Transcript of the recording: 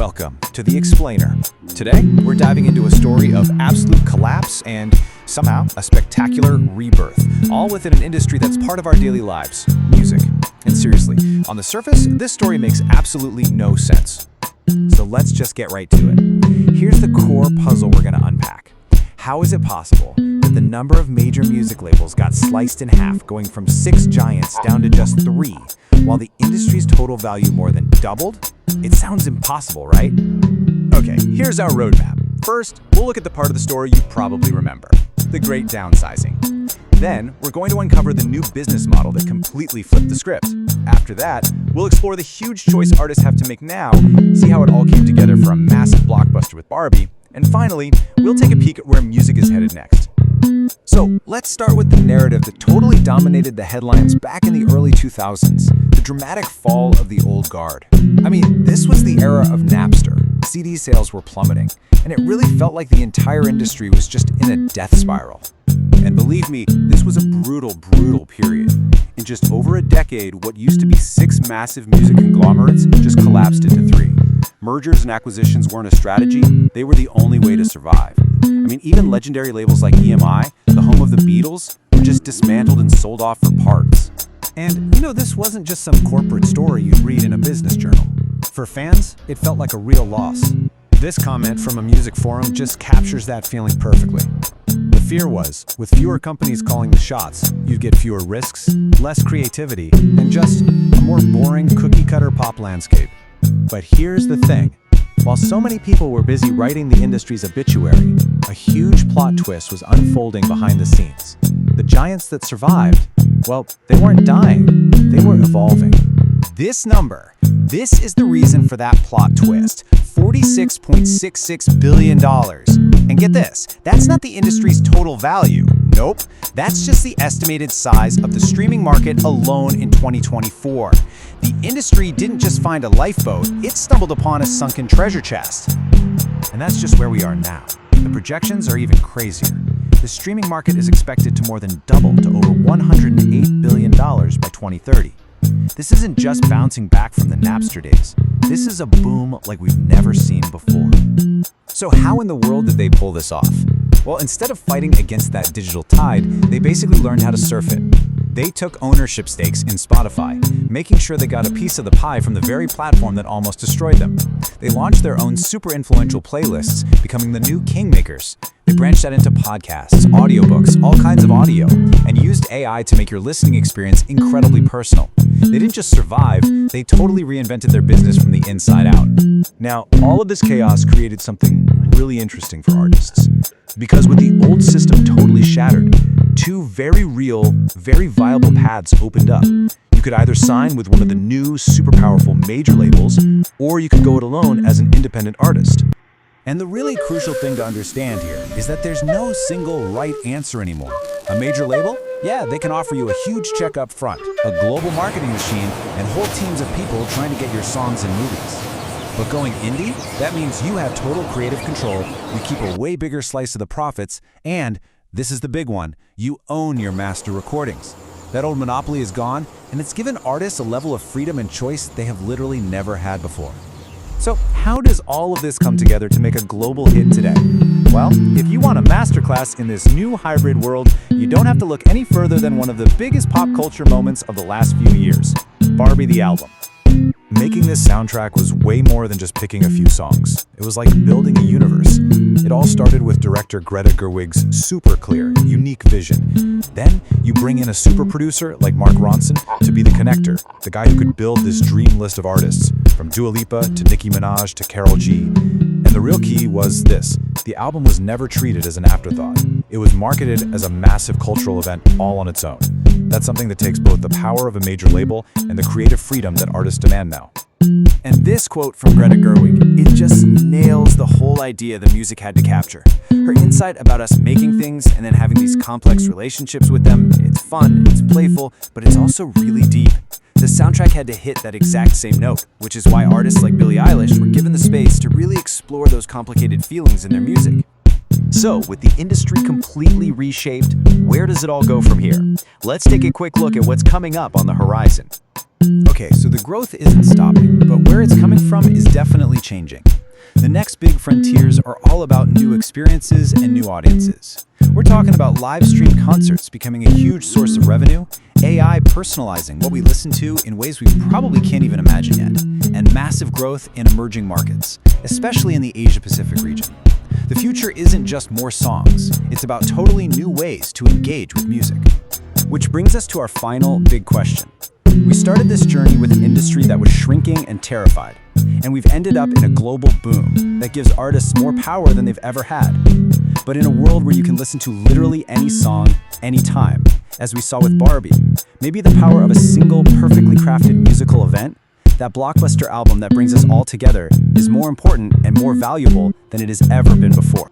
Welcome to The Explainer. Today, we're diving into a story of absolute collapse and, somehow, a spectacular rebirth, all within an industry that's part of our daily lives, music. And seriously, on the surface, this story makes absolutely no sense. So let's just get right to it. Here's the core puzzle we're going to unpack. How is it possible that the number of major music labels got sliced in half, going from 6 giants down to just 3, while the industry's total value more than doubled? It sounds impossible, right? Okay, here's our roadmap. First, we'll look at the part of the story you probably remember, the great downsizing. Then, we're going to uncover the new business model that completely flipped the script. After that, we'll explore the huge choice artists have to make now, see how it all came together for a massive blockbuster with Barbie, and finally, we'll take a peek at where music is headed next. So, let's start with the narrative that totally dominated the headlines back in the early 2000s, the dramatic fall of the old guard. I mean, this was the era of Napster. CD sales were plummeting, and it really felt like the entire industry was just in a death spiral. And believe me, this was a brutal period. In just over a decade, what used to be 6 massive music conglomerates just collapsed into 3. Mergers and acquisitions weren't a strategy, they were the only way to survive. I mean, even legendary labels like EMI, the home of the Beatles, were just dismantled and sold off for parts. And, this wasn't just some corporate story you'd read in a business journal. For fans, it felt like a real loss. This comment from a music forum just captures that feeling perfectly. The fear was, with fewer companies calling the shots, you'd get fewer risks, less creativity, and just a more boring cookie-cutter pop landscape. But here's the thing. While so many people were busy writing the industry's obituary, a huge plot twist was unfolding behind the scenes. The giants that survived, well, they weren't dying, they were evolving. This is the reason for that plot twist, $46.66 billion. And get this, that's not the industry's total value. Nope, that's just the estimated size of the streaming market alone in 2024. The industry didn't just find a lifeboat, it stumbled upon a sunken treasure chest. And that's just where we are now. The projections are even crazier. The streaming market is expected to more than double to over $108 billion by 2030. This isn't just bouncing back from the Napster days. This is a boom like we've never seen before. So how in the world did they pull this off? Well, instead of fighting against that digital tide, they basically learned how to surf it. They took ownership stakes in Spotify, making sure they got a piece of the pie from the very platform that almost destroyed them. They launched their own super influential playlists, becoming the new kingmakers. They branched out into podcasts, audiobooks, all kinds of audio, and used AI to make your listening experience incredibly personal. They didn't just survive, they totally reinvented their business from the inside out. Now, all of this chaos created something really interesting for artists. Because with the old system totally shattered, 2 very real, very viable paths opened up. You could either sign with one of the new, super powerful major labels, or you could go it alone as an independent artist. And the really crucial thing to understand here is that there's no single right answer anymore. A major label? Yeah, they can offer you a huge check up front, a global marketing machine, and whole teams of people trying to get your songs in movies. But going indie? That means you have total creative control, you keep a way bigger slice of the profits, and, this is the big one, you own your master recordings. That old monopoly is gone, and it's given artists a level of freedom and choice they have literally never had before. So how does all of this come together to make a global hit today? Well, if you want a masterclass in this new hybrid world, you don't have to look any further than one of the biggest pop culture moments of the last few years, Barbie the album. Making this soundtrack was way more than just picking a few songs. It was like building a universe. It all started with director Greta Gerwig's super clear, unique vision. Then you bring in a super producer like Mark Ronson to be the connector, the guy who could build this dream list of artists, from Dua Lipa to Nicki Minaj to Karol G. And the real key was this: the album was never treated as an afterthought. It was marketed as a massive cultural event all on its own. That's something that takes both the power of a major label and the creative freedom that artists demand now. And this quote from Greta Gerwig, it just nails the whole idea the music had to capture. Her insight about us making things and then having these complex relationships with them, it's fun, it's playful, but it's also really deep. The soundtrack had to hit that exact same note, which is why artists like Billie Eilish were given the space to really explore those complicated feelings in their music. So, with the industry completely reshaped, where does it all go from here? Let's take a quick look at what's coming up on the horizon. Okay, so the growth isn't stopping, but where it's coming from is definitely changing. The next big frontiers are all about new experiences and new audiences. We're talking about live stream concerts becoming a huge source of revenue, AI personalizing what we listen to in ways we probably can't even imagine yet, and massive growth in emerging markets, especially in the Asia-Pacific region. The future isn't just more songs, it's about totally new ways to engage with music. Which brings us to our final big question. We started this journey with an industry that was shrinking and terrified, and we've ended up in a global boom that gives artists more power than they've ever had. But in a world where you can listen to literally any song, anytime, as we saw with Barbie, maybe the power of a single, perfectly crafted musical event, that blockbuster album that brings us all together, is more important and more valuable than it has ever been before.